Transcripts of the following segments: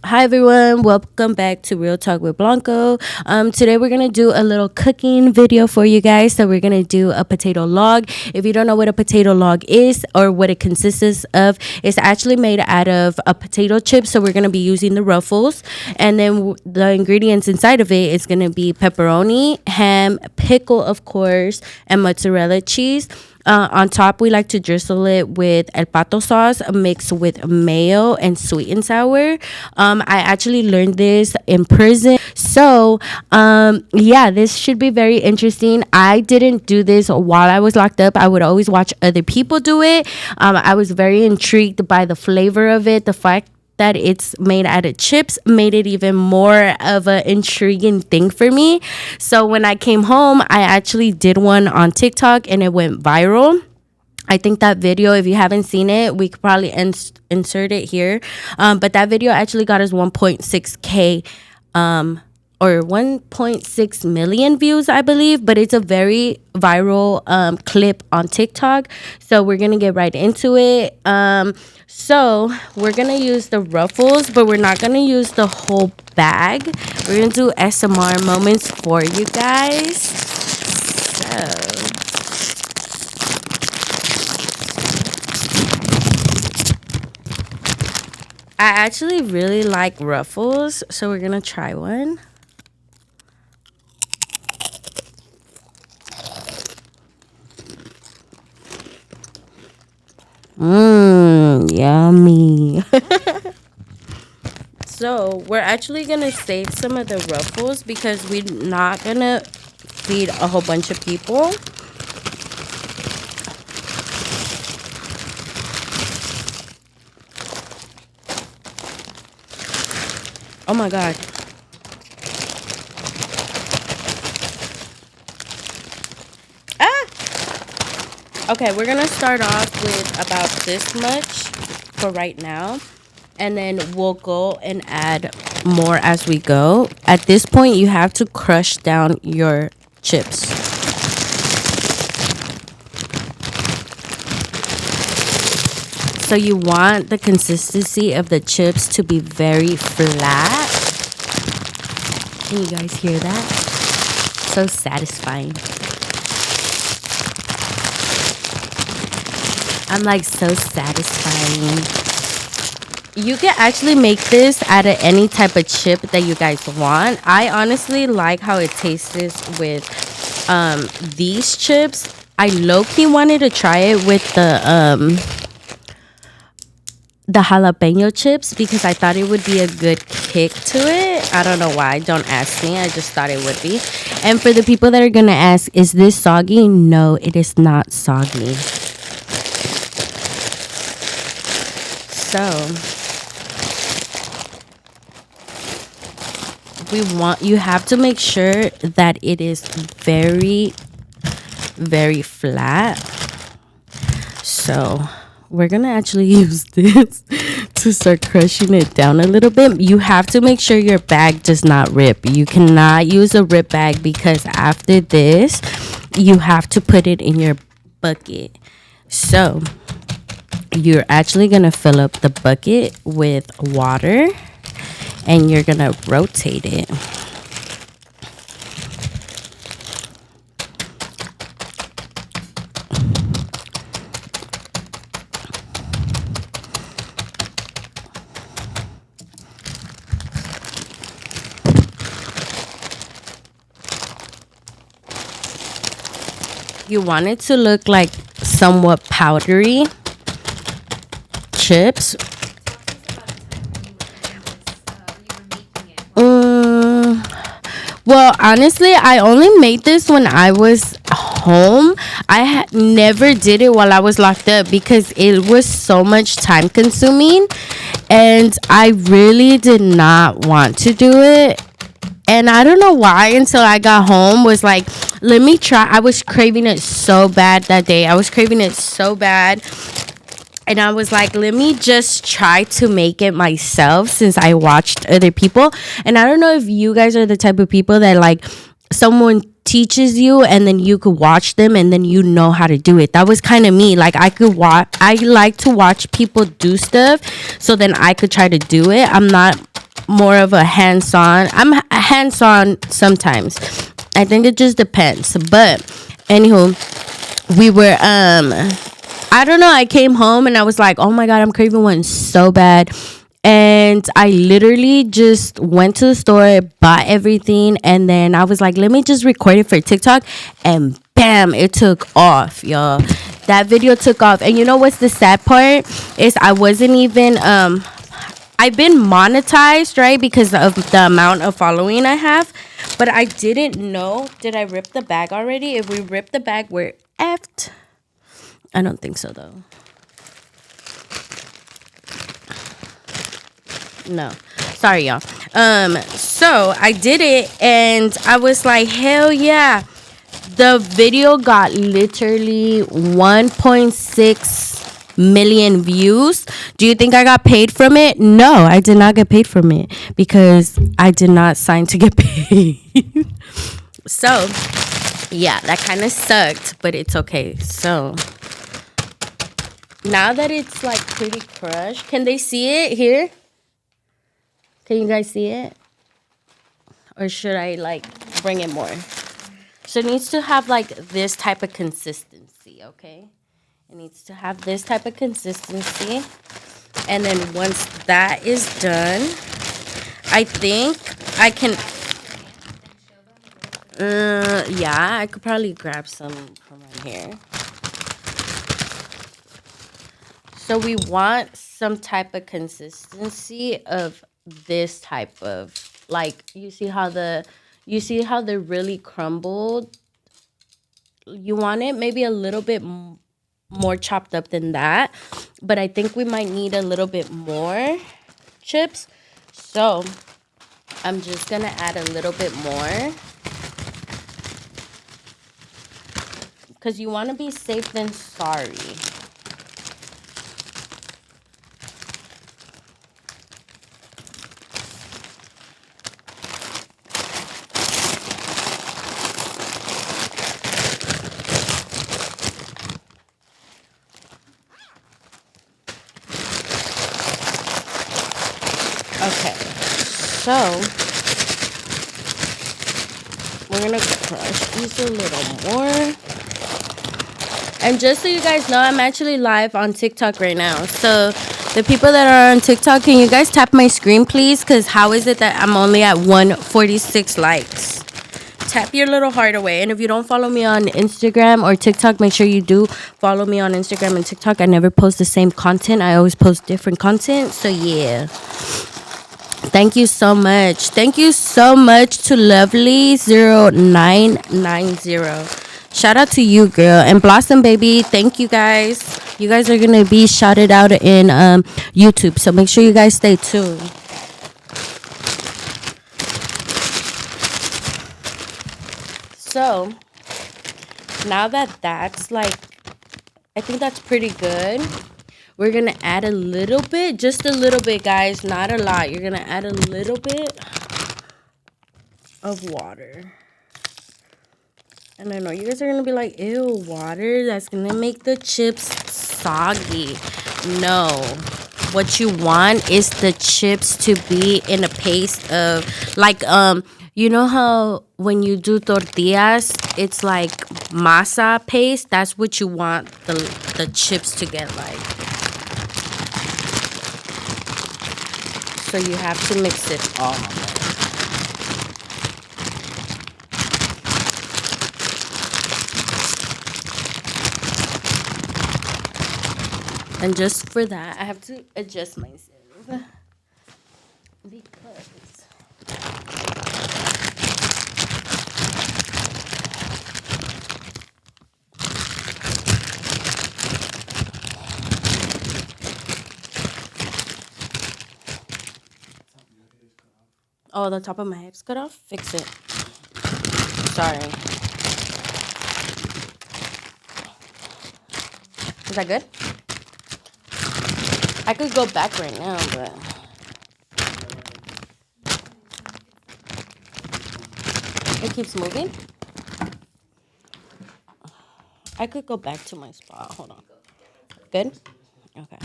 Hi everyone, welcome back to Real Talk with Blanco. Today we're gonna do a little cooking video for you guys. So we're gonna do a potato log. If you don't know what a potato log is or what it consists of, it's actually made out of a potato chip. So we're gonna be using the ruffles, and then the ingredients inside of it is gonna be pepperoni, ham, pickle, of course, and mozzarella cheese. On top, we like to drizzle it with el pato sauce mixed with mayo and sweet and sour. I actually learned this in prison. So, yeah, this should be very interesting. I didn't do this while I was locked up. I would always watch other people do it. I was very intrigued by the flavor of it, the fact that it's made out of chips made it even more of an intriguing thing for me. So when I came home, I actually did one on TikTok and it went viral. I think that video, if you haven't seen it, we could probably insert it here. But that video actually got us 1.6K or 1.6 million views, I believe. But it's a very viral clip on TikTok. So we're going to get right into it. So we're going to use the ruffles, but we're not going to use the whole bag. We're going to do SMR moments for you guys. So I actually really like ruffles, so we're gonna try one. Yummy. So we're actually gonna save some of the ruffles because we're not gonna feed a whole bunch of people. Oh my god. Okay, we're gonna start off with about this much for right now, and then we'll go and add more as we go. At this point, you have to crush down your chips. So you want the consistency of the chips to be very flat. Can you guys hear that? So satisfying. I'm like so satisfying. You can actually make this out of any type of chip that you guys want. I honestly like how it tastes with these chips. I low-key wanted to try it with the jalapeno chips because I thought it would be a good kick to it. I don't know why. Don't ask me. I just thought it would be. And for the people that are gonna ask, is this soggy? No, it is not soggy. So you have to make sure that it is very, very flat. So we're gonna actually use this to start crushing it down a little bit. You have to make sure your bag does not rip. You cannot use a rip bag because after this you have to put it in your bucket. So you're actually gonna fill up the bucket with water and you're gonna rotate it. You want it to look like somewhat powdery chips. Well, honestly, I only made this when I was home. I never did it while I was locked up because it was so much time consuming and I really did not want to do it. And I don't know why until I got home was like, let me try. I was craving it so bad that day. I was craving it so bad. And I was like, let me just try to make it myself since I watched other people. And I don't know if you guys are the type of people that like someone teaches you and then you could watch them and then you know how to do it. That was kind of me. Like I like to watch people do stuff so then I could try to do it. I'm not more of a hands-on. I'm hands-on sometimes. I think it just depends. But anywho, we were I don't know, I came home and I was like, oh my god, I'm craving one so bad. And I literally just went to the store, bought everything, and then I was like, let me just record it for TikTok. And bam, it took off, y'all. That video took off. And you know what's the sad part? Is I wasn't even I've been monetized, right? Because of the amount of following I have. But I didn't know. Did I rip the bag already? If we rip the bag, we're effed. I don't think so, though. No. Sorry, y'all. So I did it, and I was like, hell yeah. The video got literally 1.6 million views. Do you think I got paid from it? No, I did not get paid from it because I did not sign to get paid. So, yeah, that kind of sucked, but it's okay. So, now that it's like pretty crushed, can they see it here? Can you guys see it? Or should I like bring it more? So it needs to have like this type of consistency, okay? It needs to have this type of consistency. And then once that is done, I think I can... yeah, I could probably grab some from right here. So we want some type of consistency of this type of, like, you see how they're really crumbled. You want it maybe a little bit more chopped up than that, but I think we might need a little bit more chips. So I'm just gonna add a little bit more because you want to be safe than sorry. Okay, so we're gonna crush these a little more. And just so you guys know, I'm actually live on TikTok right now. So the people that are on TikTok, can you guys tap my screen, please? Because how is it that I'm only at 146 likes? Tap your little heart away. And if you don't follow me on Instagram or TikTok, make sure you do follow me on Instagram and TikTok. I never post the same content. I always post different content. So yeah. Thank you so much. Thank you so much to Lovely0990. Shout out to you, girl. And Blossom Baby, thank you guys. You guys are going to be shouted out in YouTube. So make sure you guys stay tuned. So now that that's like, I think that's pretty good. We're going to add a little bit, just a little bit, guys, not a lot. You're going to add a little bit of water. And I know you guys are going to be like, ew, water? That's going to make the chips soggy. No. What you want is the chips to be in a paste of, like, you know how when you do tortillas, it's like masa paste? That's what you want the chips to get like. So you have to mix it all. And just for that, I have to adjust myself. Because... Oh, the top of my head's cut off? Fix it. Sorry. Is that good? I could go back right now, but... It keeps moving? I could go back to my spot. Hold on. Good? Okay.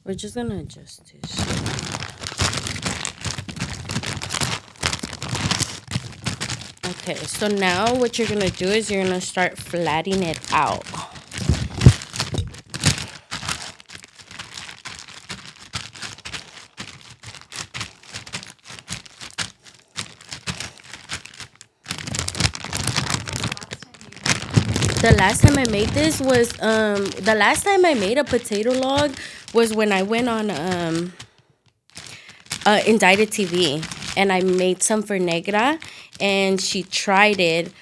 We're just gonna adjust this. Okay, so now what you're gonna do is you're gonna start flattening it out. The last time I made this was the last time I made a potato log was when I went on Indicted TV, and I made some for Negra, and she tried it.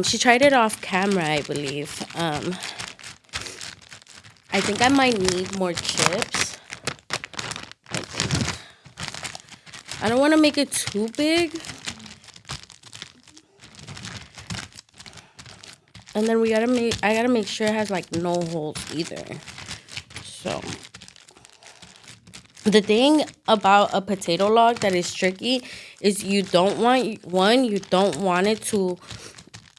She tried it off camera, I believe. I think I might need more chips. I don't want to make it too big. And then I gotta make sure it has like no holes either. So the thing about a potato log that is tricky is you don't want it to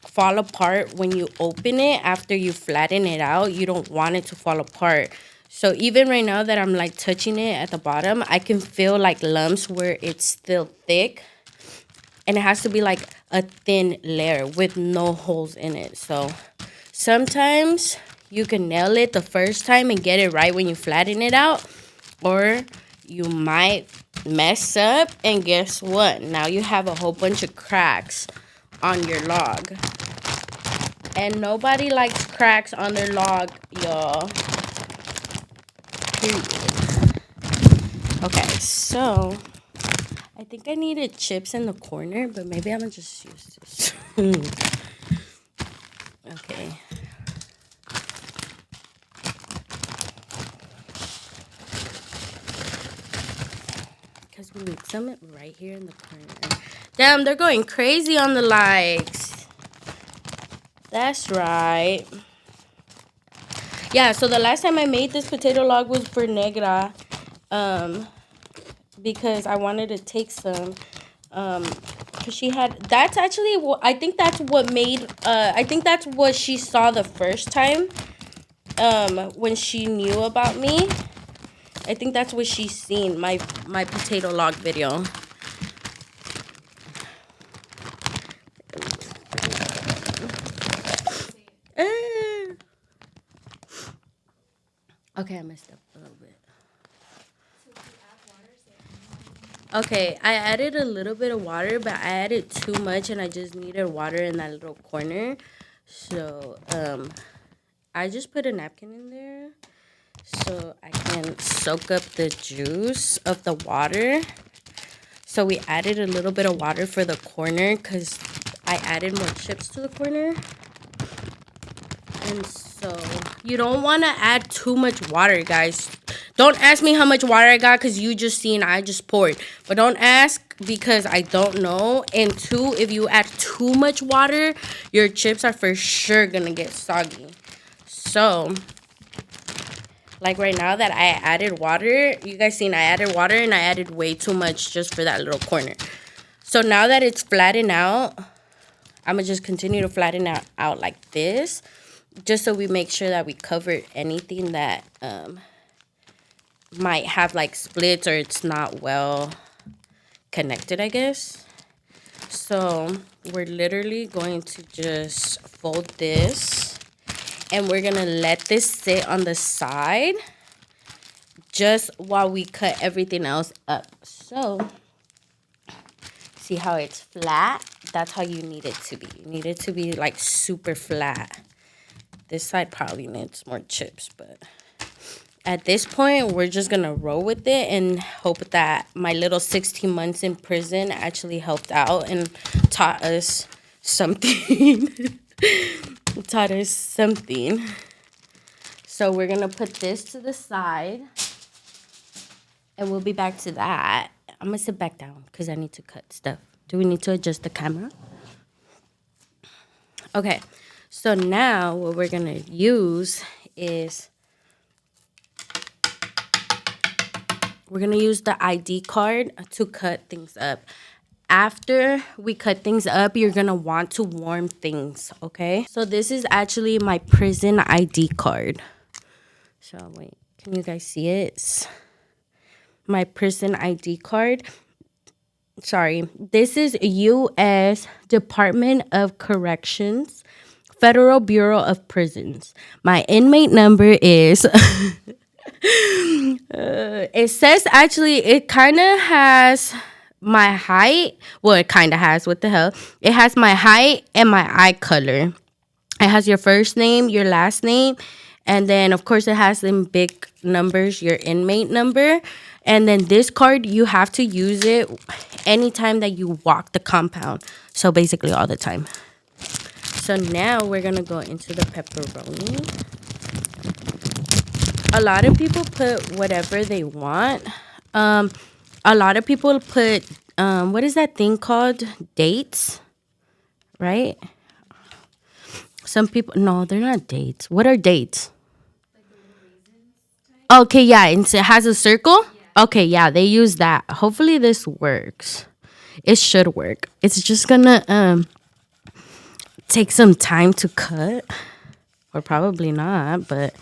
fall apart when you open it after you flatten it out. You don't want it to fall apart. So even right now that I'm like touching it at the bottom, I can feel like lumps where it's still thick. And it has to be like a thin layer with no holes in it. So sometimes you can nail it the first time and get it right when you flatten it out. Or you might mess up, and guess what? Now you have a whole bunch of cracks on your log. And nobody likes cracks on their log, y'all. Okay, so I think I needed chips in the corner, but maybe I'm gonna just use this. Okay. Because we need some right here in the corner. Damn, they're going crazy on the likes. That's right. Yeah, so the last time I made this potato log was for Negra. Because I wanted to take some. Because she had, that's actually what, I think that's what made, I think that's what she saw the first time. When she knew about me. I think that's what she's seen, my potato log video. Okay, I messed up a little bit. Okay, I added a little bit of water, but I added too much and I just needed water in that little corner. So, I just put a napkin in there so I can soak up the juice of the water. So we added a little bit of water for the corner because I added more chips to the corner. And so you don't want to add too much water, guys. Don't ask me how much water I got because you just seen I just poured. But don't ask because I don't know. And two, if you add too much water, your chips are for sure going to get soggy. So, like right now that I added water, you guys seen I added water and I added way too much just for that little corner. So now that it's flattened out, I'm going to just continue to flatten it out like this. Just so we make sure that we cover anything that might have like splits or it's not well connected, I guess. So we're literally going to just fold this and we're going to let this sit on the side just while we cut everything else up. So see how it's flat? That's how you need it to be. You need it to be like super flat. This side probably needs more chips, but at this point, we're just going to roll with it and hope that my little 16 months in prison actually helped out and taught us something. Taught us something. So we're going to put this to the side, and we'll be back to that. I'm going to sit back down because I need to cut stuff. Do we need to adjust the camera? Okay. So now what we're going to use is we're going to use the ID card to cut things up. After we cut things up, you're going to want to warm things, okay? So this is actually my prison ID card. So wait, can you guys see it? It's my prison ID card. Sorry. This is U.S. Department of Corrections, Federal Bureau of Prisons. My inmate number is. It says actually, it kind of has my height. Well, it kind of has. What the hell? It has my height and my eye color. It has your first name, your last name, and then of course it has in big numbers your inmate number. And then this card, you have to use it anytime that you walk the compound. So basically all the time. So now we're gonna go into the pepperoni. A lot of people put whatever they want. A lot of people put what is that thing called? Dates, right? Some people, no, they're not dates. What are dates? Okay, yeah, and it has a circle. Okay, yeah, they use that. Hopefully this works. It should work. It's just gonna take some time to cut, or probably not, but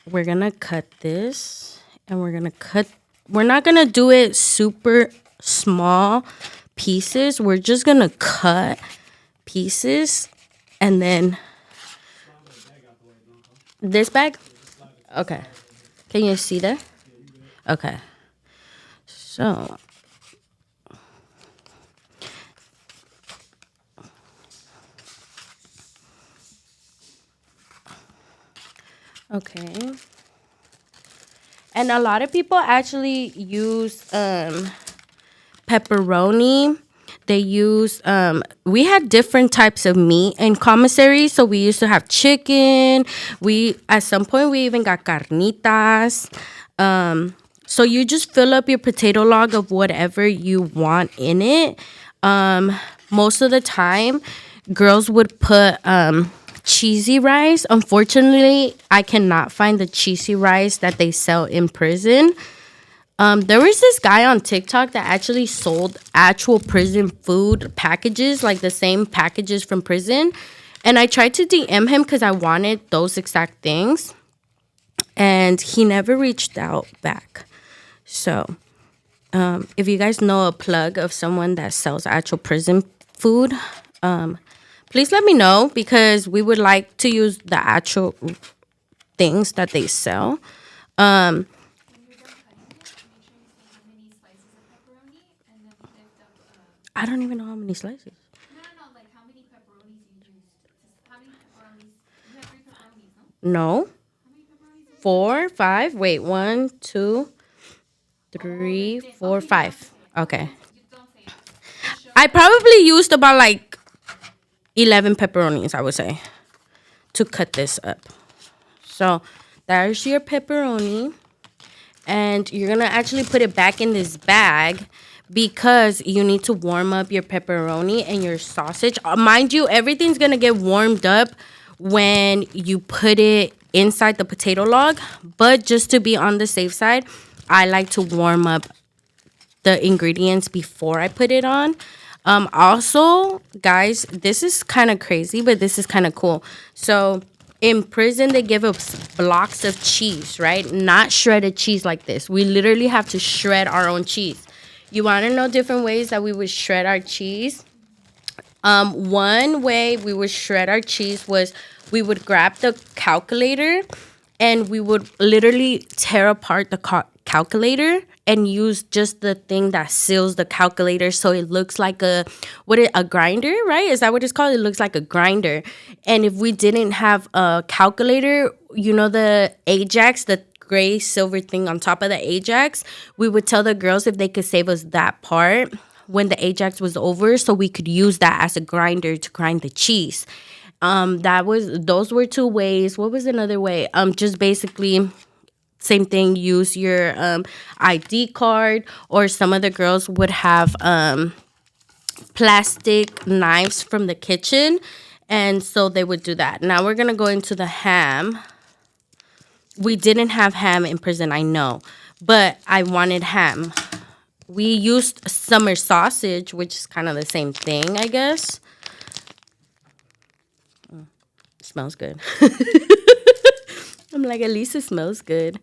we're gonna cut this, and we're gonna cut. We're not gonna do it super small pieces. We're just gonna cut pieces, and then this bag. Okay, can you see that? Okay, so okay. And a lot of people actually use pepperoni. They use we had different types of meat in commissary. So we used to have chicken. We at some point we even got carnitas. So you just fill up your potato log of whatever you want in it. Most of the time, girls would put cheesy rice. Unfortunately, I cannot find the cheesy rice that they sell in prison. There was this guy on TikTok that actually sold actual prison food packages, like the same packages from prison. And I tried to DM him because I wanted those exact things. And he never reached out back. So, if you guys know a plug of someone that sells actual prison food, please let me know because we would like to use the actual things that they sell. I don't even know how many slices. No. 4, 5. Wait, 1, 2, 3, 4, 5. Okay. I probably used about like 11 pepperonis, I would say, to cut this up. So there's your pepperoni. And you're going to actually put it back in this bag because you need to warm up your pepperoni and your sausage. Mind you, everything's going to get warmed up when you put it inside the potato log. But just to be on the safe side, I like to warm up the ingredients before I put it on. Also, guys, this is kind of crazy, but this is kind of cool. So in prison, they give us blocks of cheese, right? Not shredded cheese like this. We literally have to shred our own cheese. You want to know different ways that we would shred our cheese? One way we would shred our cheese was we would grab the calculator and we would literally tear apart the calculator and use just the thing that seals the calculator so it looks like a grinder, right? Is that what it's called? It looks like a grinder. And if we didn't have a calculator, you know the Ajax, the gray silver thing on top of the Ajax, we would tell the girls if they could save us that part when the Ajax was over so we could use that as a grinder to grind the cheese. Those were two ways. What was another way? Just basically same thing, use your ID card, or some of the girls would have plastic knives from the kitchen, and so they would do that. Now we're gonna go into the ham. We didn't have ham in prison, I know, but I wanted ham. We used summer sausage, which is kind of the same thing, I guess. Smells good. I'm like, at least it smells good.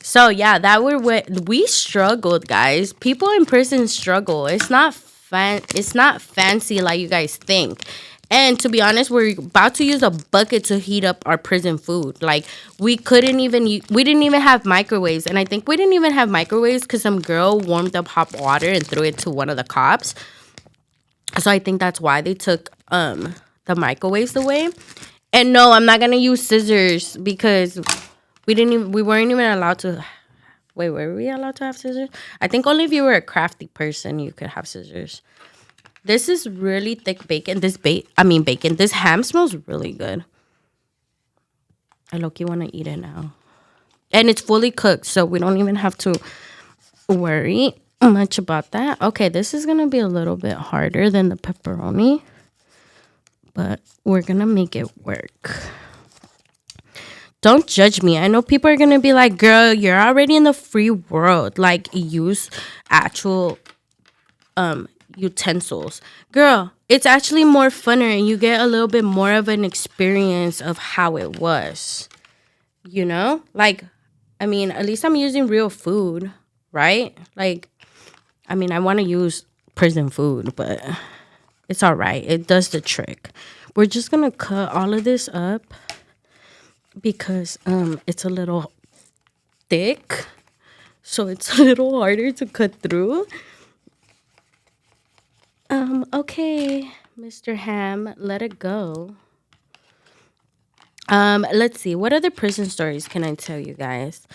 So yeah, that were what we struggled, guys. People in prison struggle. It's not fancy like you guys think. And to be honest, we're about to use a bucket to heat up our prison food. Like we didn't even have microwaves, and I think we didn't even have microwaves because some girl warmed up hot water and threw it to one of the cops. So I think that's why they took the microwaves away. And no, I'm not gonna use scissors because we weren't even allowed to. Wait, were we allowed to have scissors? I think only if you were a crafty person you could have scissors. This is really thick bacon. Bacon. This ham smells really good. I low-key want to eat it now. And it's fully cooked, so we don't even have to worry much about that. Okay, this is going to be a little bit harder than the pepperoni, but we're going to make it work. Don't judge me. I know people are going to be like, girl, you're already in the free world. Like, use actual utensils. Girl, it's actually more funner and you get a little bit more of an experience of how it was. You know? Like, I mean, at least I'm using real food, right? Like, I mean, I want to use prison food, but it's all right. It does the trick. We're just going to cut all of this up because it's a little thick. So it's a little harder to cut through. Okay, Mr. Ham, let it go. Let's see. What other prison stories can I tell you guys?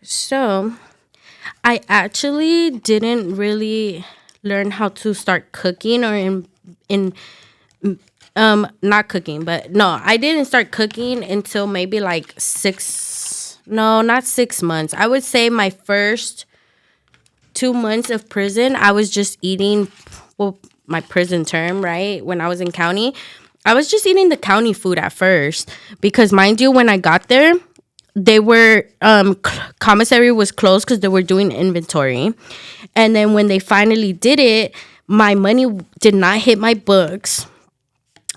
So I actually didn't really learn how to start cooking or in not cooking, but no, I didn't start cooking until maybe like not 6 months. I would say my first 2 months of prison, I was just eating, well, my prison term, right? When I was in county, I was just eating the county food at first because, mind you, when I got there, they were commissary was closed because they were doing inventory, and then when they finally did it, my money did not hit my books.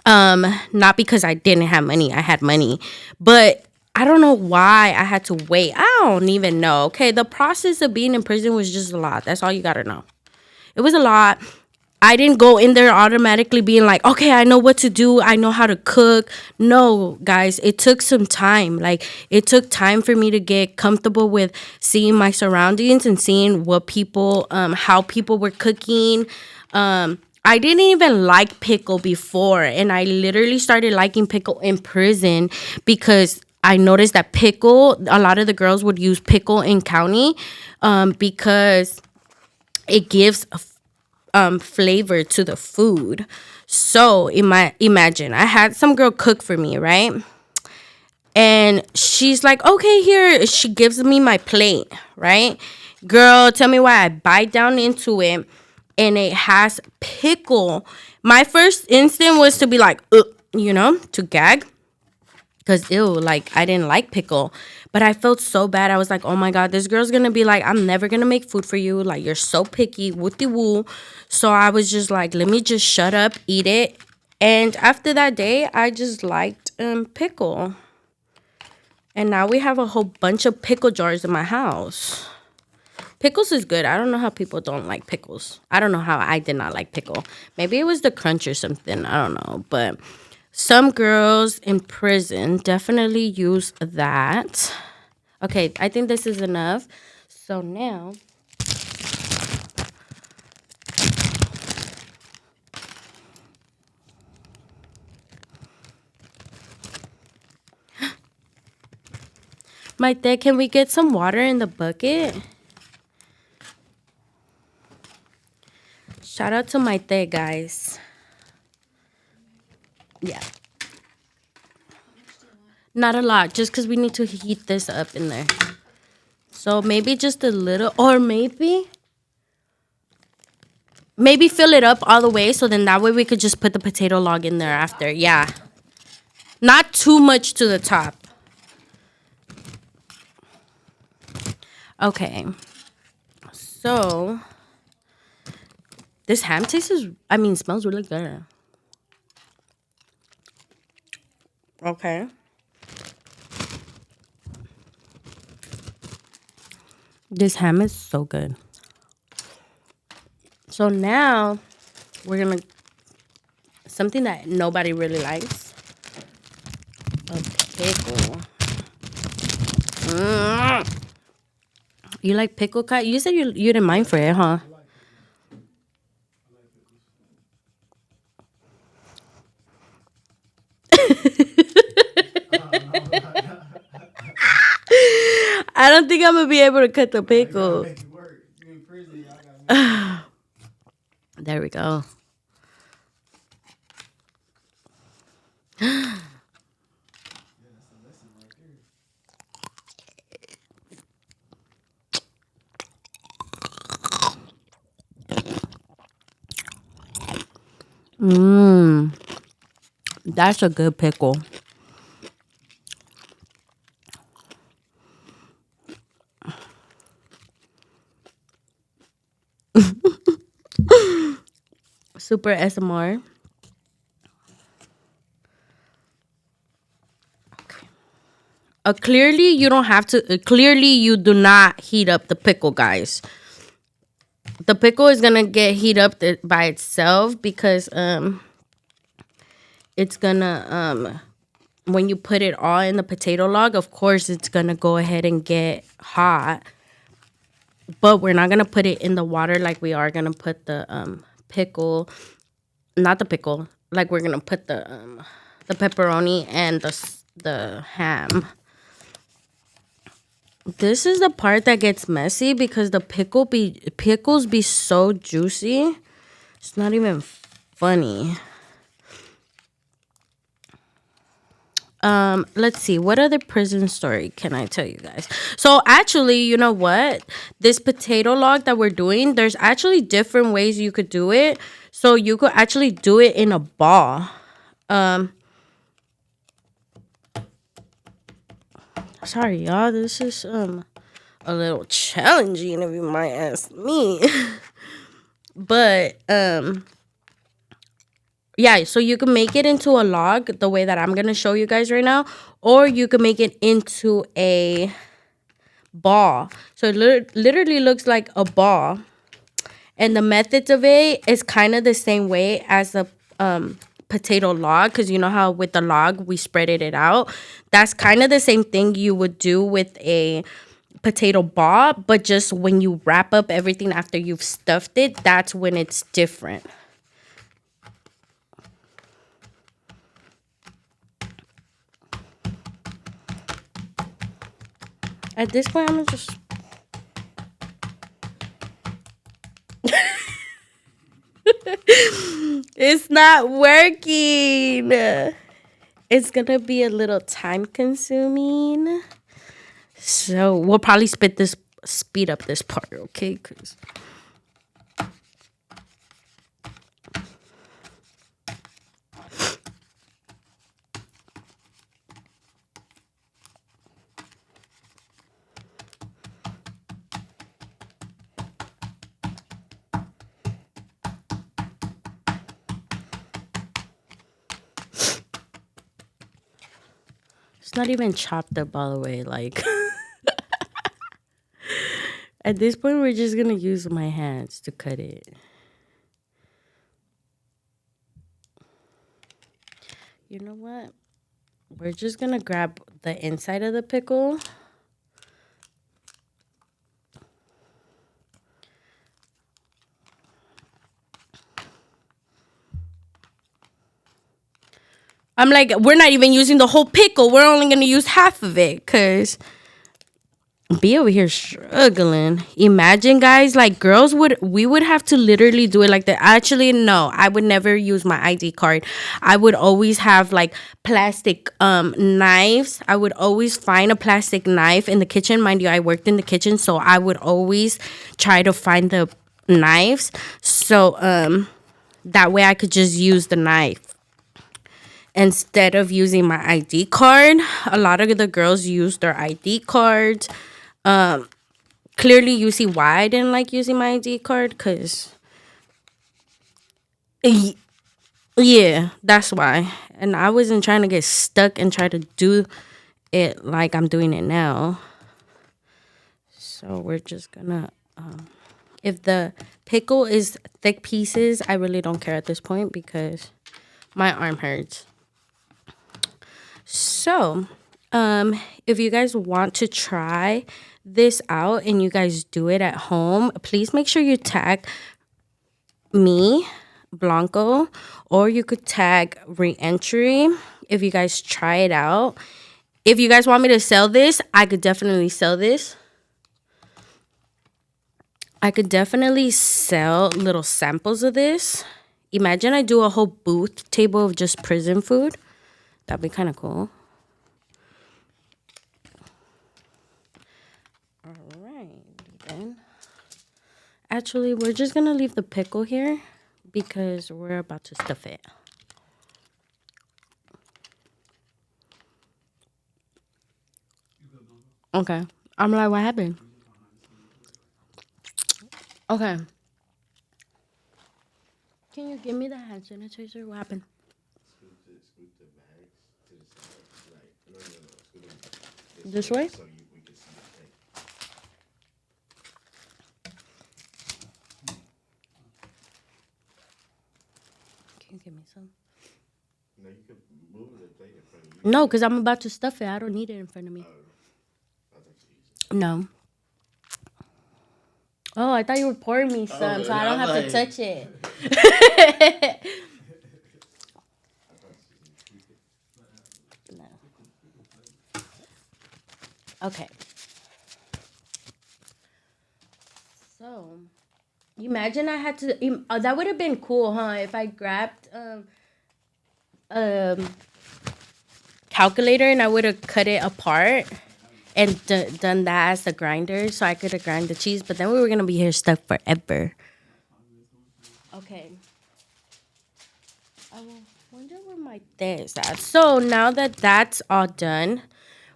Not because I didn't have money, I had money, but I don't know why I had to wait. I don't even know. Okay, the process of being in prison was just a lot. That's all you gotta know. It was a lot. I didn't go in there automatically being like, okay, I know what to do. I know how to cook. No, guys, it took some time. Like, it took time for me to get comfortable with seeing my surroundings and seeing what people, how people were cooking. I didn't even like pickle before, and I literally started liking pickle in prison because I noticed that a lot of the girls would use pickle in county because it gives flavor to the food. So imagine I had some girl cook for me, right? And she's like, okay, here. She gives me my plate, right? Girl, tell me why I bite down into it and it has pickle. My first instinct was to be like, to gag. Because, ew, like, I didn't like pickle. But I felt so bad. I was like, oh, my God, this girl's going to be like, I'm never going to make food for you. Like, you're so picky. Wooty-woo. So I was just like, let me just shut up, eat it. And after that day, I just liked pickle. And now we have a whole bunch of pickle jars in my house. Pickles is good. I don't know how people don't like pickles. I don't know how I did not like pickle. Maybe it was the crunch or something. I don't know. But some girls in prison definitely use that. Okay, I think this is enough. So now, Maite, can we get some water in the bucket? Shout out to Maite, guys. Yeah. Not a lot, just because we need to heat this up in there. So maybe just a little, or maybe fill it up all the way so then that way we could just put the potato log in there after. Yeah. Not too much to the top. Okay. So this ham smells really good. Okay. This ham is so good. So now we're gonna something that nobody really likes. A pickle. Mm. You like pickle cut? You said you didn't mind for it, huh? I don't think I'm gonna be able to cut the pickle. There we go. Mmm, that's a good pickle. Super SMR. Clearly, you don't have to. Clearly, you do not heat up the pickle, guys. The pickle is gonna get heat up by itself because it's gonna when you put it all in the potato log, of course, it's gonna go ahead and get hot. But we're not gonna put it in the water like we are gonna put the pickle, not the pickle. Like we're gonna put the pepperoni and the ham. This is the part that gets messy because the pickles be so juicy. It's not even funny. Let's see, what other prison story can I tell you guys? So actually, you know what, this potato log that we're doing, there's actually different ways you could do it. So you could actually do it in a ball. Sorry y'all, this is a little challenging if you might ask me. But yeah, so you can make it into a log the way that I'm gonna show you guys right now, or you can make it into a ball. So it literally looks like a ball, and the methods of it is kind of the same way as the potato log, because you know how with the log we spreaded it out. That's kind of the same thing you would do with a potato ball, but just when you wrap up everything after you've stuffed it, that's when it's different. At this point, I'm gonna just it's not working. It's gonna be a little time consuming. So we'll probably speed up this part, okay? Cause it's not even chopped up all the way. Like at this point, we're just gonna use my hands to cut it. You know what? We're just gonna grab the inside of the pickle. I'm like, we're not even using the whole pickle. We're only gonna use half of it, cause be over here struggling. Imagine, guys, like we would have to literally do it like that. Actually, no, I would never use my ID card. I would always have like plastic knives. I would always find a plastic knife in the kitchen. Mind you, I worked in the kitchen, so I would always try to find the knives. So that way I could just use the knife instead of using my ID card. A lot of the girls use their ID cards. Clearly you see why I didn't like using my ID card, because yeah, that's why. And I wasn't trying to get stuck and try to do it like I'm doing it now. So we're just gonna, if the pickle is thick pieces, I really don't care at this point because my arm hurts. So, if you guys want to try this out and you guys do it at home, please make sure you tag me, Blanco, or you could tag Reentry if you guys try it out. If you guys want me to sell this, I could definitely sell this. I could definitely sell little samples of this. Imagine I do a whole booth table of just prison food. That'd be kind of cool. All right, then. Actually, we're just going to leave the pickle here because we're about to stuff it. Okay. I'm like, what happened? Okay. Can you give me the hand sanitizer? What happened? This way? Can you give me some? No, you can move the plate in front of you. No, because I'm about to stuff it. I don't need it in front of me. No. Oh, I thought you were pouring me some, so I don't have to touch it. No. Okay. So, imagine I had to. That would have been cool, huh? If I grabbed um calculator and I would have cut it apart and done that as the grinder, so I could have grind the cheese. But then we were gonna be here stuck forever. Okay. I wonder where my thing is at. So now that that's all done,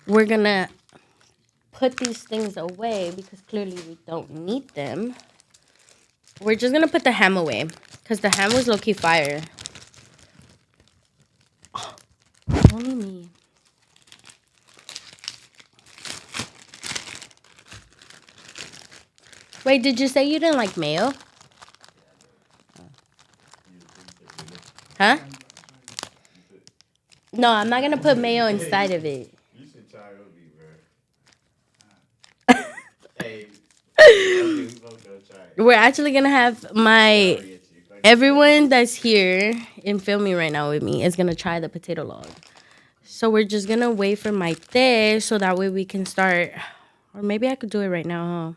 we're gonna put these things away because clearly we don't need them. We're just gonna put the ham away because the ham was low-key fire. Oh, only me. Wait, did you say you didn't like mayo? Huh? No, I'm not gonna put mayo inside of it. You should try bro. We're actually gonna have everyone that's here and filming right now with me is gonna try the potato log. So we're just gonna wait for my day so that way we can start. Or maybe I could do it right now, huh?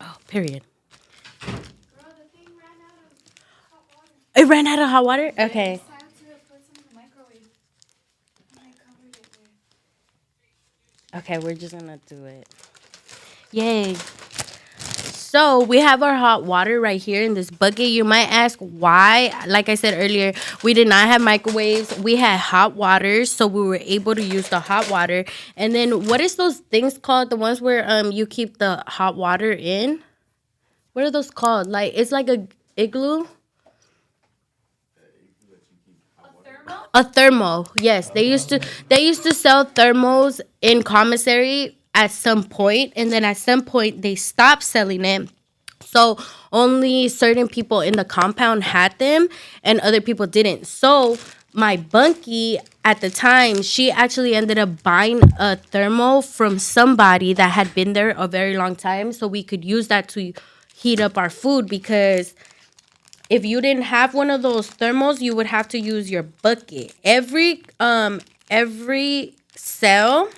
Oh, period. Girl, the thing ran out of hot water. It ran out of hot water? Okay. It's time to put some in the microwave. I covered it there. Okay, we're just gonna do it. Yay. So we have our hot water right here in this bucket. You might ask why. Like I said earlier, we did not have microwaves. We had hot water, so we were able to use the hot water. And then what is those things called? The ones where you keep the hot water in? What are those called? Like it's like a igloo. A thermo. Yes, they used to sell thermos in commissary at some point, and then at some point they stopped selling it. So only certain people in the compound had them and other people didn't. So my bunkie at the time, she actually ended up buying a thermo from somebody that had been there a very long time so we could use that to heat up our food, because if you didn't have one of those thermos, you would have to use your bucket. Every cell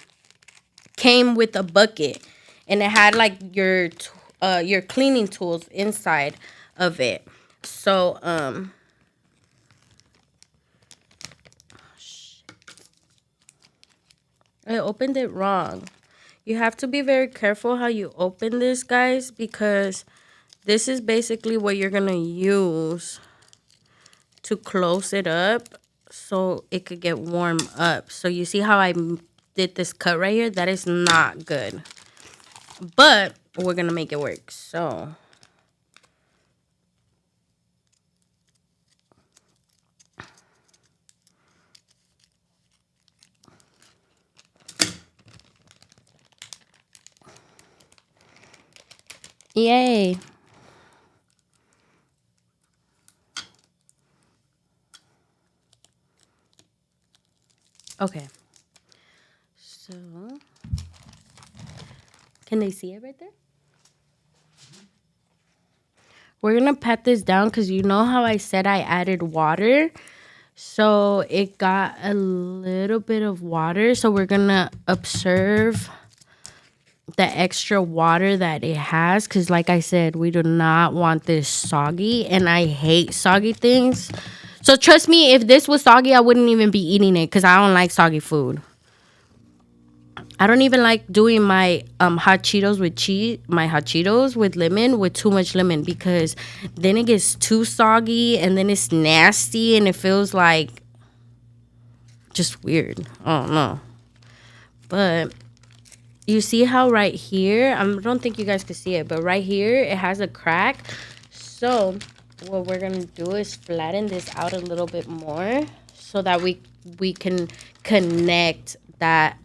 came with a bucket, and it had like your cleaning tools inside of it. So I opened it wrong. You have to be very careful how you open this, guys, because this is basically what you're gonna use to close it up so it could get warm up. So you see how I did this cut right here? That is not good. But we're gonna make it work. So yay. Okay. So can they see it right there? We're gonna pat this down because you know how I said I added water. So it got a little bit of water. So we're gonna observe the extra water that it has, because like I said, we do not want this soggy, and I hate soggy things. So trust me, if this was soggy, I wouldn't even be eating it because I don't like soggy food. I don't even like doing my hot Cheetos with cheese, my hot Cheetos with lemon, with too much lemon, because then it gets too soggy and then it's nasty and it feels like just weird. I don't know. But you see how right here, I don't think you guys can see it, but right here it has a crack. So what we're gonna do is flatten this out a little bit more so that we can connect that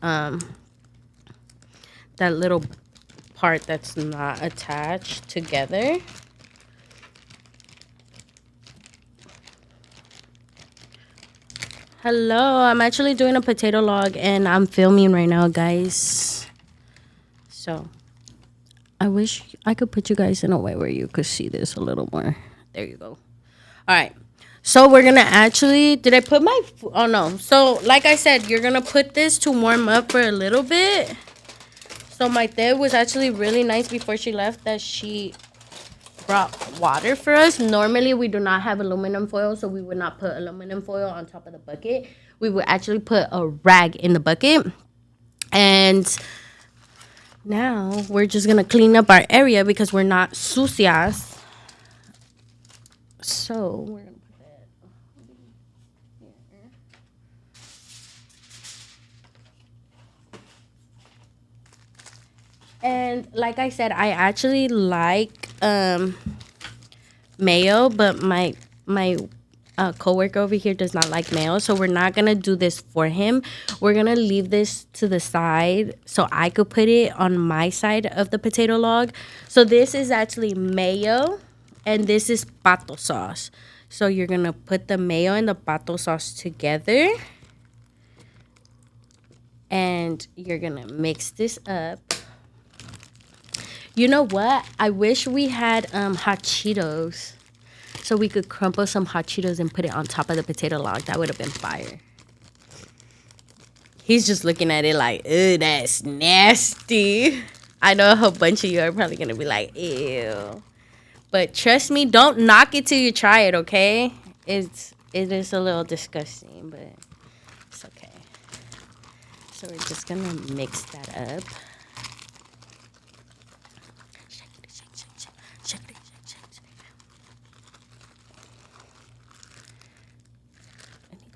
that little part that's not attached together. Hello, I'm actually doing a potato log and I'm filming right now, guys. So I wish I could put you guys in a way where you could see this a little more. There you go. All right. So we're gonna actually, did I put my, oh no. So like I said, you're gonna put this to warm up for a little bit. So my dad was actually really nice before she left that she brought water for us. Normally we do not have aluminum foil, so we would not put aluminum foil on top of the bucket. We would actually put a rag in the bucket. And now we're just gonna clean up our area because we're not sucias. So we're gonna put that here. And like I said, I actually like mayo, but my coworker over here does not like mayo, so we're not gonna do this for him. We're gonna leave this to the side so I could put it on my side of the potato log. So this is actually mayo, and this is pato sauce. So you're gonna put the mayo and the pato sauce together, and you're gonna mix this up. You know what? I wish we had hot Cheetos, so we could crumple some hot Cheetos and put it on top of the potato log. That would have been fire. He's just looking at it like, ew, that's nasty. I know a bunch of you are probably gonna be like, ew. But trust me, don't knock it till you try it, okay? It is a little disgusting, but it's okay. So we're just gonna mix that up.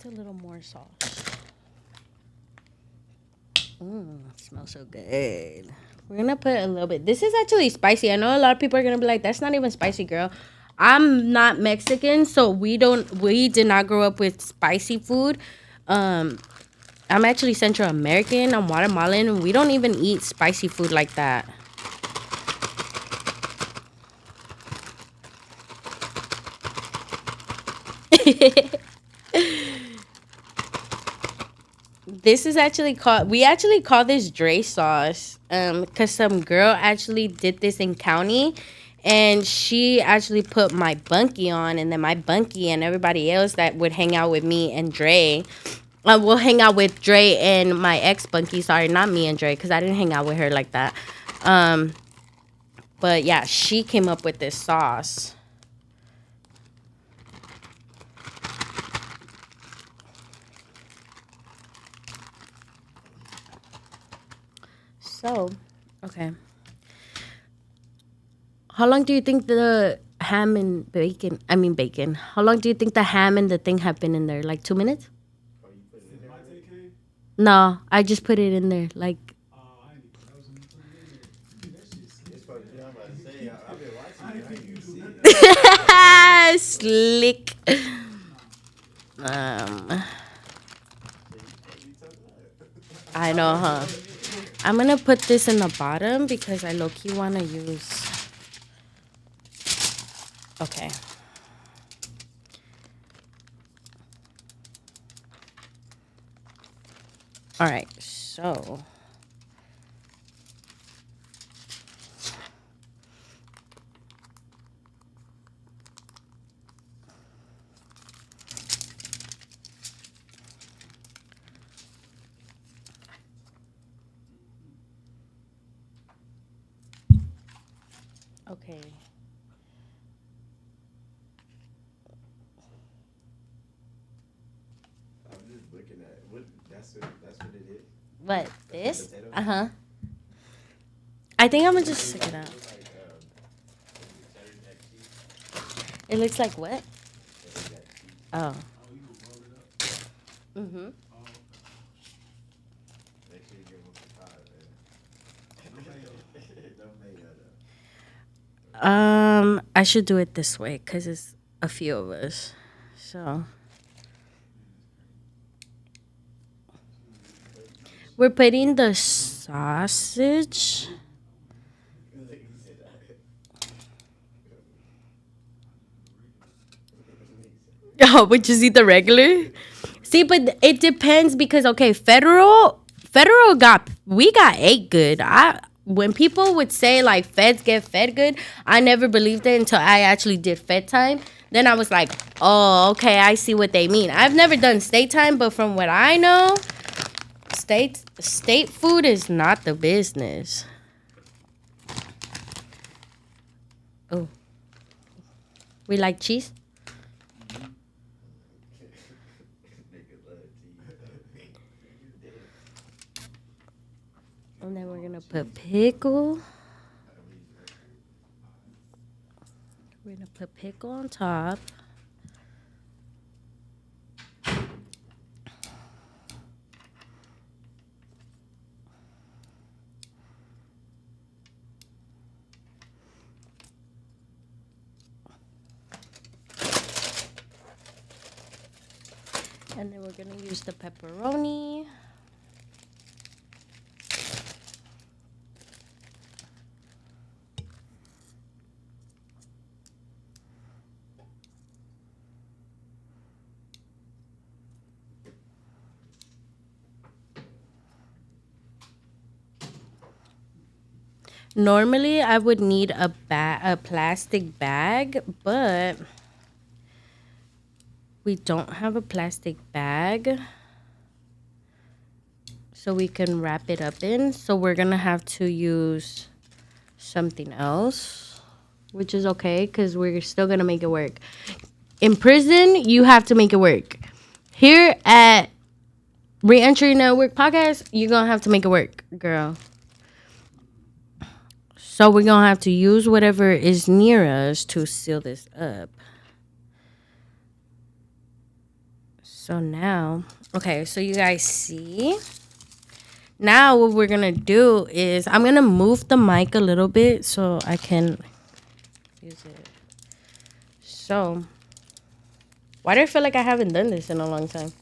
A little more sauce. Smells so good. We're gonna put a little bit. This is actually spicy. I know a lot of people are gonna be like, that's not even spicy, girl. I'm not Mexican, so we did not grow up with spicy food. I'm actually Central American. I'm Guatemalan, and we don't even eat spicy food like that. This is actually we actually call this Dre sauce, because some girl actually did this in county, and she actually put my bunkie on, and then my bunkie and everybody else that would hang out with me and Dre, will hang out with Dre and my ex bunkie. Sorry, not me and Dre, because I didn't hang out with her like that. But yeah, she came up with this sauce. So, okay. How long do you think the ham and bacon, bacon. How long do you think the ham and the thing have been in there? Like 2 minutes? No, I just put it in there. Like, I know, huh? I'm gonna put this in the bottom because I low-key want to use... Okay. All right, so... Okay. I'm just looking at what that's what it is. What? That's This? potato. Uh-huh. I think I'm gonna just stick it out. It looks like what? Oh. Mm-hmm. Make sure you give them some time, man. I should do it this way because it's a few of us. So we're putting the sausage. Oh, would you eat the regular? See, but it depends because okay, federal we got ate good. When people would say like feds get fed good, I never believed it until I actually did fed time. Then I was like, oh, okay, I see what they mean. I've never done state time, but from what I know, state food is not the business. Oh, we like cheese. And then we're gonna put pickle. We're gonna put pickle on top. And then we're gonna use the pepperoni. Normally, I would need a plastic bag, but we don't have a plastic bag, so we can wrap it up in. So we're gonna have to use something else, which is okay because we're still gonna make it work. In prison, you have to make it work. Here at Reentry Network Podcast, you're gonna have to make it work, girl. So we're gonna have to use whatever is near us to seal this up. So now, okay, so you guys see. Now what we're gonna do is I'm gonna move the mic a little bit so I can use it. So, why do I feel like I haven't done this in a long time?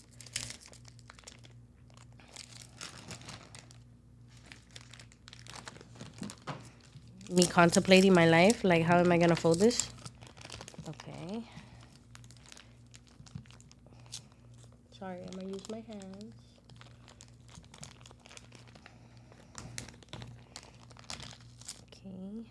Me contemplating my life, like how am I gonna fold this? Okay. Sorry, I'm gonna use my hands. Okay.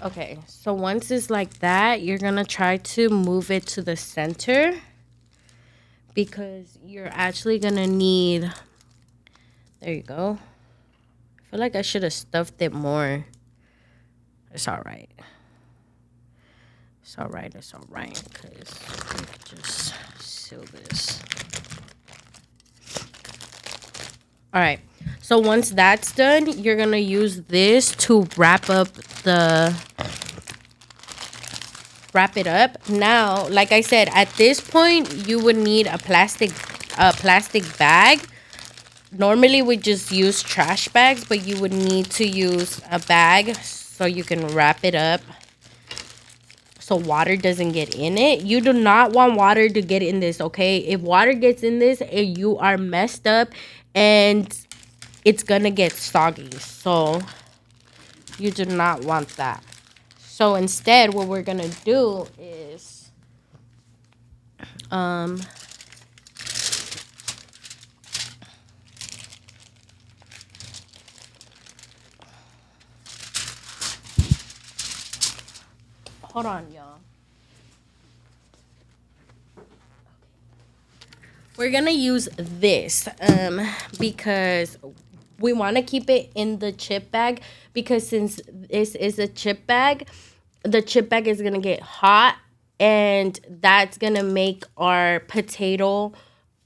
Okay, so once it's like that, you're gonna try to move it to the center because you're actually gonna need, there you go. I feel like I should have stuffed it more. It's all right. It's all right, because we could just seal this. All right, so once that's done, you're gonna use this to wrap up the wrap it up. Now, like I said, at this point, you would need a plastic bag. Normally, we just use trash bags, but you would need to use a bag so you can wrap it up so water doesn't get in it. You do not want water to get in this, okay? If water gets in this, you are messed up and it's gonna get soggy. So you do not want that. So instead, what we're gonna do is um hold on, y'all. We're gonna use this because we want to keep it in the chip bag, because since this is a chip bag, the chip bag is gonna get hot, and that's gonna make our potato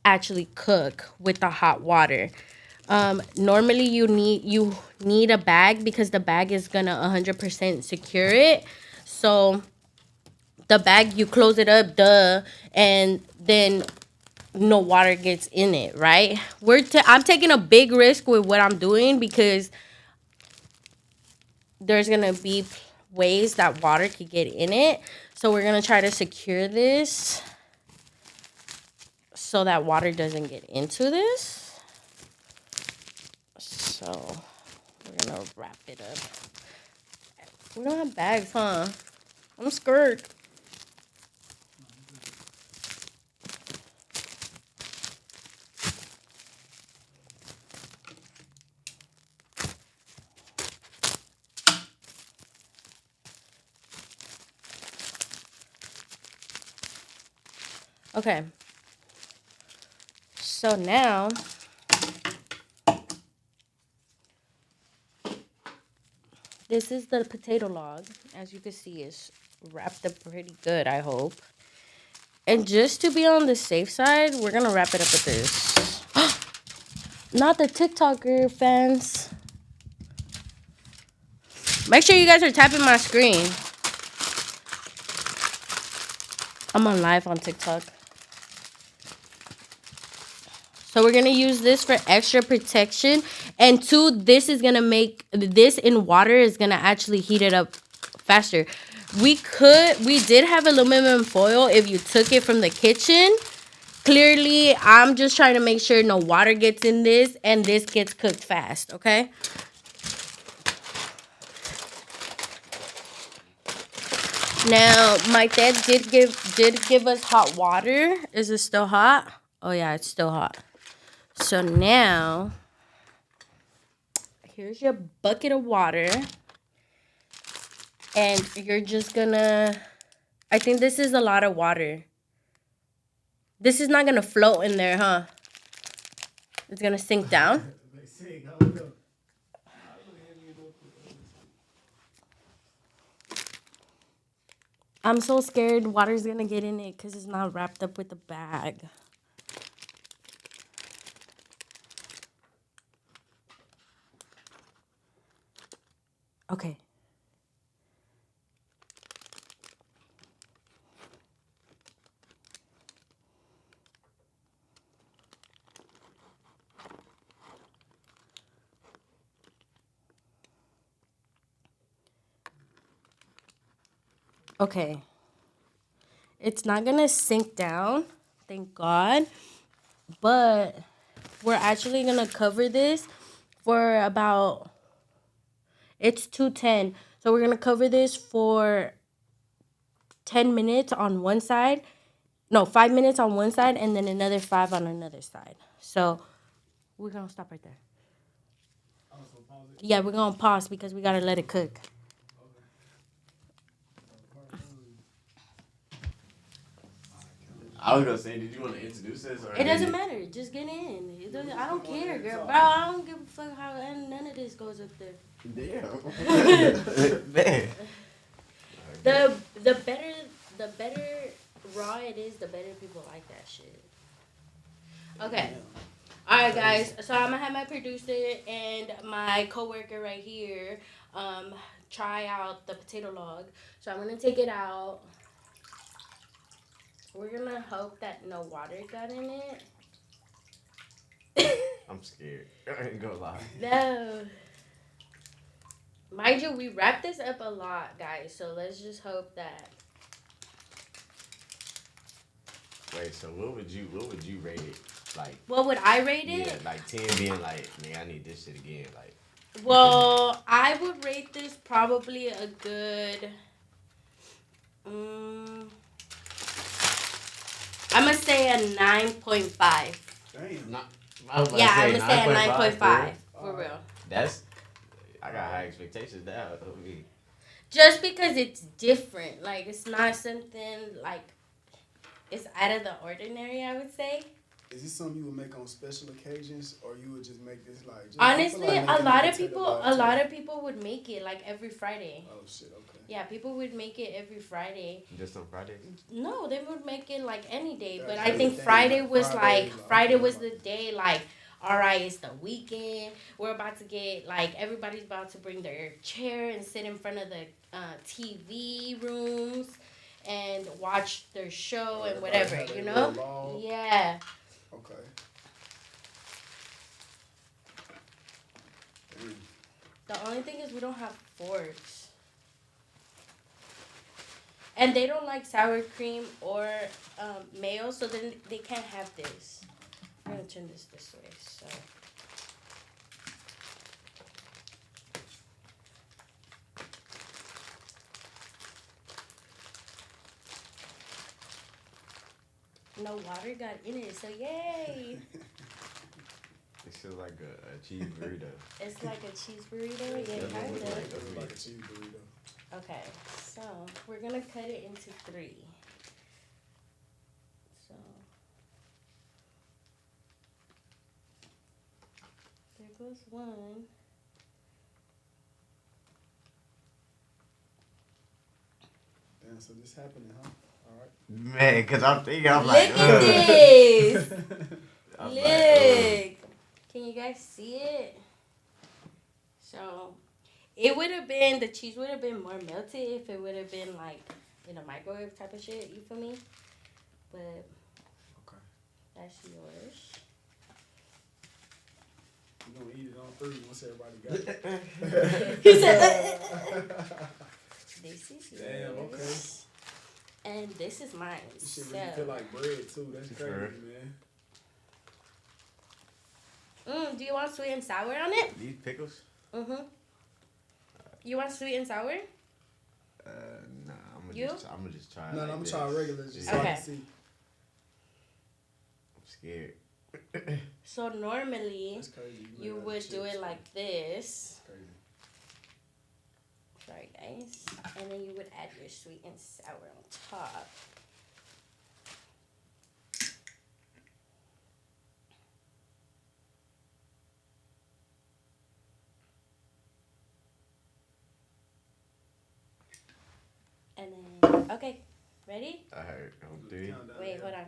actually cook with the hot water. Normally you need a bag because the bag is gonna 100% secure it. So the bag, you close it up, and then no water gets in it, right? I'm taking a big risk with what I'm doing because there's gonna be ways that water could get in it. So we're gonna try to secure this so that water doesn't get into this. So we're gonna wrap it up. We don't have bags, huh? I'm scared. Okay. So now this is the potato log. As you can see, it's wrapped up pretty good, I hope. And just to be on the safe side, we're gonna wrap it up with this. Not the TikToker fans. Make sure you guys are tapping my screen. I'm on live on TikTok. So we're gonna use this for extra protection. And two, this is gonna make this in water is gonna actually heat it up faster. We did have aluminum foil if you took it from the kitchen. Clearly, I'm just trying to make sure no water gets in this and this gets cooked fast, okay? Now, my dad did give us hot water. Is it still hot? Oh yeah, it's still hot. So now, here's your bucket of water. And you're just gonna, I think this is a lot of water. This is not gonna float in there, huh? It's gonna sink down. I'm so scared water's gonna get in it because it's not wrapped up with the bag. Okay. Okay. It's not gonna sink down, thank God. But we're actually gonna cover this for about, it's 210. So we're gonna cover this for 10 minutes on one side. No, 5 minutes on one side and then another five on another side. So we're gonna stop right there. Yeah, we're gonna pause because we gotta let it cook. I was gonna say, did you want to introduce us or? It doesn't matter. Just get in. I don't care, girl. Bro, I don't give a fuck how none of this goes up there. Damn. Man. The better raw it is, the better people like that shit. Okay. All right, guys. So I'm gonna have my producer and my coworker right here try out the potato log. So I'm gonna take it out. We're gonna hope that no water got in it. I'm scared. I ain't gonna lie. No. Mind you, we wrap this up a lot, guys. So let's just hope that. Wait, so what would you rate it? Like, What would I rate yeah, it? like 10 being like, man, I need this shit again. Like, Well, I would rate this probably a good. Um, I'm gonna say a 9.5. Damn. not. I was about Yeah, to I'm say gonna say a 9.5 for for real. That's. I got high expectations now. Okay. Just because it's different, like it's not something like it's out of the ordinary. I would say. Is this something you would make on special occasions, or you would just make this like? Just, Honestly, like a making lot of potato people, log a too? lot of people would make it like every Friday. Oh shit! Okay. Yeah, people would make it every Friday. Just on Fridays? No, they would make it like any day. But That's I the think day, Friday like was Friday, like like, Friday okay, was okay. the day like, all right, it's the weekend. We're about to get like everybody's about to bring their chair and sit in front of the TV rooms and watch their show and Everybody whatever, had you their know? little log. Yeah. Okay. Damn. The only thing is we don't have forks. And they don't like sour cream or mayo, so then they can't have this. I'm gonna turn this way, so. No water got in it, so yay! It's just like a cheese burrito. It's like a cheese burrito, yeah, Doesn't kind look of. like It's like a cheese burrito. Okay, so we're gonna cut it into 3. So there goes one. Damn. So this happening, huh? All right. Man, because I'm thinking, I'm Look like, at this! I'm Look! like, Can you guys see it? So it would have been, the cheese would have been more melted if it would have been like in a microwave type of shit, you feel me? But Okay. that's yours. You gonna eat it on 3 once everybody got it. He said, this is yours. Damn. Okay. And this is mine. This shit So, really feel like bread too. That's crazy, Sure. man. do you want sweet and sour on it? These pickles? Mm-hmm. You want sweet and sour? Nah, You? I'm gonna just try it. No, like I'm gonna this. try regular just Yeah. so I Okay. can see. I'm scared. So normally That's crazy. you made out of would do chips, it like this. That's crazy. Sorry, guys. And then you would add your sweet and sour on top. And then, okay, ready? I heard on 3. Count down Wait, there. hold on.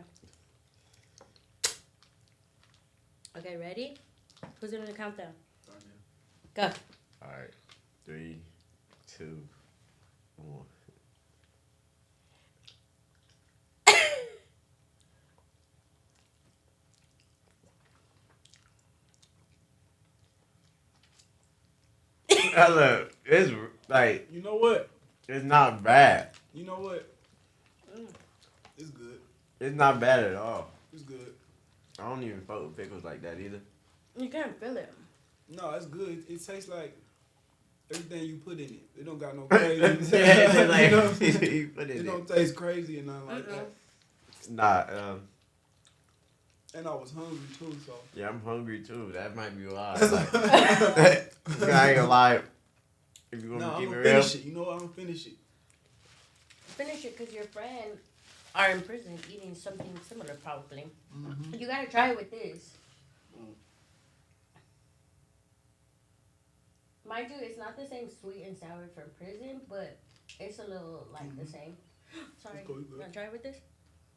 Okay, ready? Who's doing the countdown? Right now. Go. Alright. 3, 2, 1. Look, it's like, You know what? it's not bad. You know what? Mm. It's good. It's not bad at all. It's good. I don't even fuck with pickles like that either. You can't feel it. No, it's good. It tastes like everything you put in it. It don't got no crazy. Yeah, it's just like, You know? you put It it don't taste crazy and nothing like Mm-mm. that. Nah, And I was hungry too, so. yeah, I'm hungry too. That might be why. Like, I ain't gonna lie. If you want No, to I'm keep it gonna real, finish it. You know what? I'm gonna finish it. Finish it because your friend are in prison eating something similar, probably. Mm-hmm. You gotta try it with this. Mm. Mind you, it's not the same sweet and sour from prison, but it's a little like the same. Sorry, It's cool, it's good. you wanna try it with this?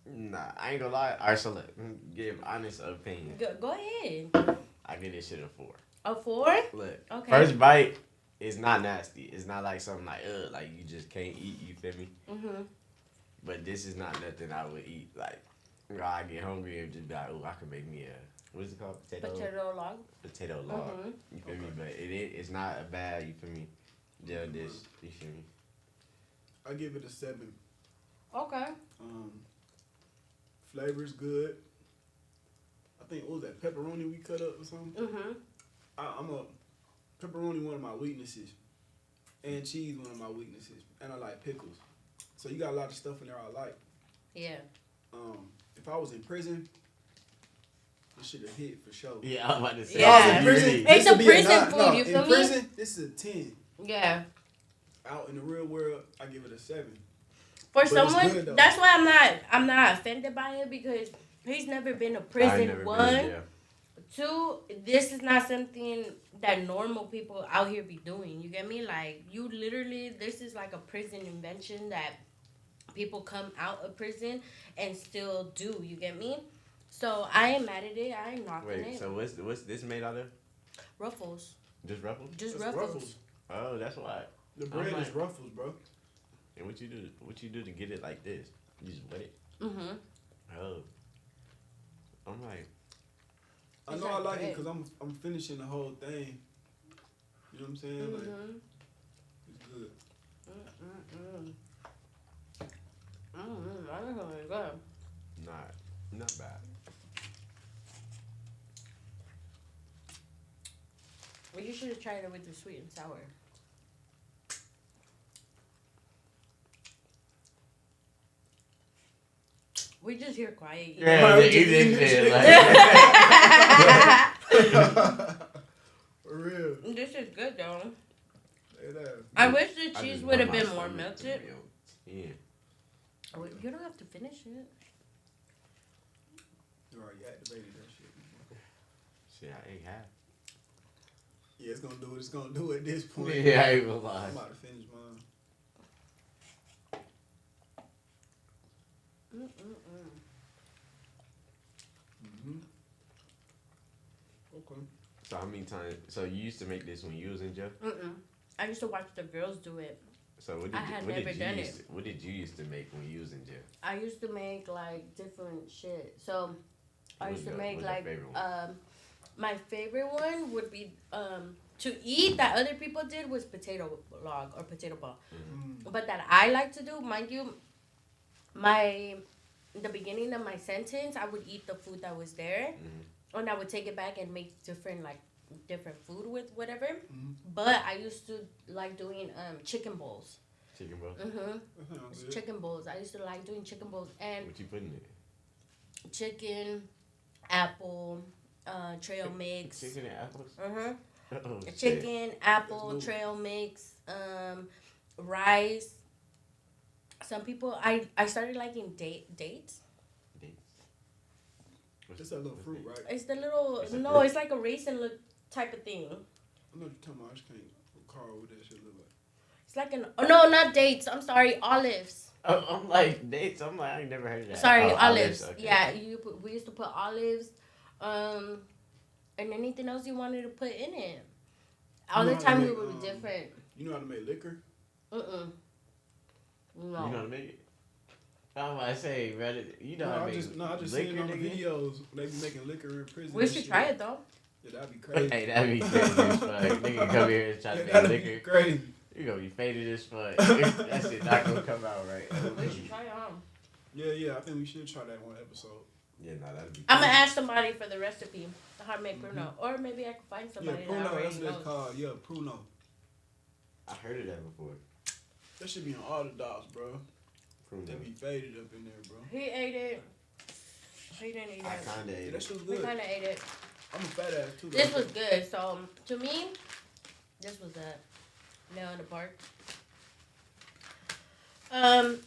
nah, I ain't gonna lie. Alright, so look, give honest opinion. Go ahead. I give this shit a 4. A 4? Look, Okay. first bite is not nasty. It's not like something like you just can't eat. You feel me? Mm-hmm. But this is not nothing I would eat. Like, I get hungry and just be like, oh, I can make me a, what's it called? Potato log. Potato log. You feel me? But it's not a bad, you feel me, jail dish. You feel me? I give it a 7. Okay. Flavor's good. I think, what was that, pepperoni we cut up or something? I'm a pepperoni, one of my weaknesses, and cheese, one of my weaknesses, and I like pickles. So you got a lot of stuff in there I like. Yeah. If I was in prison, this should have hit for sure. Yeah, I was about to say. Yeah. If I was in prison, It's this a would be prison 9. food, No, you feel in me? prison, this is a 10. Yeah. Out in the real world, I give it a 7. For But it's someone, good, though. that's why I'm not offended by it, because he's never been to prison. One, two, this is not something that normal people out here be doing. You get me? Like, you literally, this is like a prison invention that people come out of prison and still do. You get me? So I ain't mad at it. I ain't knocking it. Wait, so what's this made out of? Ruffles. Just Ruffles? Just It's Ruffles. Oh, that's why. The bread like- is Ruffles, bro. And what you do to get it like this? You just wet it? Mm-hmm. Oh. I'm like, I It's know like I like bread. it because I'm finishing the whole thing. You know what I'm saying? Like, it's good. I don't know where to go. not bad. Well, you should have tried it with the sweet and sour. We just hear quiet. You know? Yeah, we they just eat this eating this shit. shit. Like, For real. This is good though. Say that. I wish the I cheese just would have want my been more stomach to melted. melt. Yeah. Oh, you don't have to finish it. You already activated that shit. Shit, I ate half. Yeah, it's gonna do what it's gonna do at this point. Yeah, I ain't gonna lie. I'm about to finish mine. Okay. So how many times? So you used to make this when you was in jail? I used to watch the girls do it. So what did I had never done it. What did you used to make when you was in jail? I used to make like different shit. So I used to make What's your like favorite one? my favorite one would be to eat that other people did was potato log or potato ball. But that I like to do, mind you, the beginning of my sentence, I would eat the food that was there, and I would take it back and make different food with whatever. But I used to like doing chicken bowls. Chicken bro? That sounds good. Chicken bowls. I used to like doing chicken bowls and What you put in it? chicken, apple, trail mix. Chicken and apples? Oh, shit. Chicken, apple, That's new. trail mix, rice. Some people, I started liking dates. Dates? It's that little fruit, right? It's the little, It's a no, fruit? it's like a raisin look type of thing. I know what you're talking about. I just can't recall what that shit look like. It's like oh no, not dates. I'm sorry, olives. I'm like, dates? I'm like, I ain't never heard of that. Sorry, Oh, olives. okay. Yeah, we used to put olives, and anything else you wanted to put in it. All You the know how to time we make, would be different. You know how to make liquor? No. You know how to make it? I'm about to say, brother, you know how to I make just seen liquor, it on the nigga? videos. They be making liquor in prison. We and should shit. try it though. Yeah, that'd be crazy. Hey, that'd be crazy as fuck. Nigga come here and try to Yeah, make that'd be liquor. crazy. You gonna be faded as fuck. That shit not gonna come out right. We should try it. Yeah, I think we should try that one episode. Yeah, nah, that'd be I'm gonna ask somebody for the recipe, how to make pruno, or maybe I can find Yeah, somebody that pruno, that's already what it's knows. called. Yeah, pruno. I heard of that before. That should be on all the dogs, bro. Pruno. They be faded up in there, bro. He ate it. He didn't eat I it. kinda Yeah, ate that it. shit was We good. kind of ate it. I'm a fat ass too. This though. was good. So to me, this was a nail in the park. I'm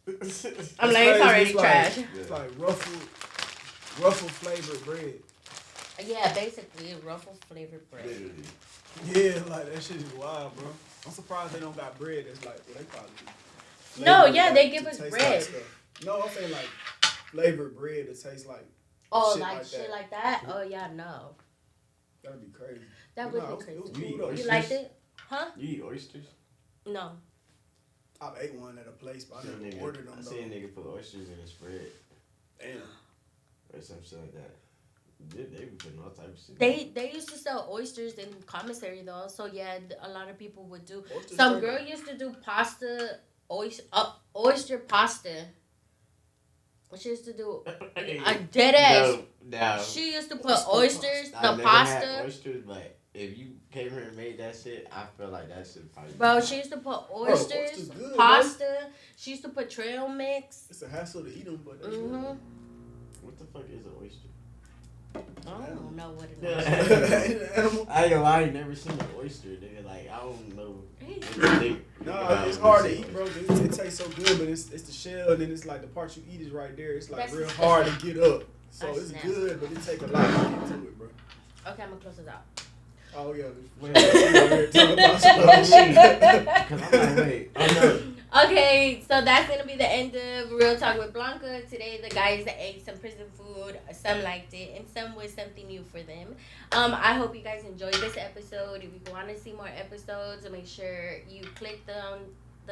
like, It's it's crazy, already it's trash. It's like ruffle flavored bread. Yeah, basically ruffle flavored bread. Literally. Yeah, like that shit is wild, bro. I'm surprised they don't got bread that's like, well, they probably do. No, Flavored, yeah, like, they give to us taste bread. Like stuff. No, I'm saying like flavored bread that tastes like. Oh, shit like like shit that. like that? Oh yeah, no. That'd be crazy. That But would nah, be it was crazy. cool You though. eat You liked it? Huh? You eat oysters? No. I've ate one at a place, but I Seen a never nigga- ordered them I though. seen a nigga put oysters in his spread Damn. or some shit like that. They be putting all types of shit. They used to sell oysters in commissary though, so yeah, a lot of people would do. Oyster Some steak. girl used to do oyster pasta. She used to do a dead ass. No. She used to put Oyster oysters, I the never pasta. had oysters, but if you came here and made that shit, I feel like that shit probably. Bro, she used to put oysters, oysters good, pasta. She used to put trail mix. It's a hassle to eat them, but that's Mhm. What the fuck is an oyster? I don't know what it is. good. Animal. I ain't gonna lie, I ain't never seen an oyster, nigga. Like, I don't know. No, it's hard to eat, bro. It tastes so good, but it's the shell, and then it's like the part you eat is right there. It's like That's real disgusting. hard to get up. So That's it's nasty. good, but it take a lot to get to it, bro. Okay, I'm gonna close this out. Oh yeah. Wait. Talking about some other Oh, shit. Cause I'm like, wait. Oh no. Okay, so that's gonna be the end of Real Talk with Blanca. Today, the guys ate some prison food. Some liked it, and some was something new for them. I hope you guys enjoyed this episode. If you want to see more episodes, make sure you click the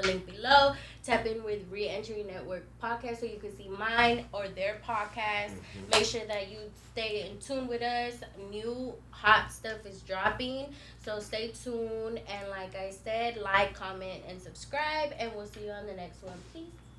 link below. Tap in with Reentry Network podcast so you can see mine or their podcast. Make sure that you stay in tune with us. New hot stuff is dropping, so stay tuned. And like I said, like, comment, and subscribe. And we'll see you on the next one. Peace.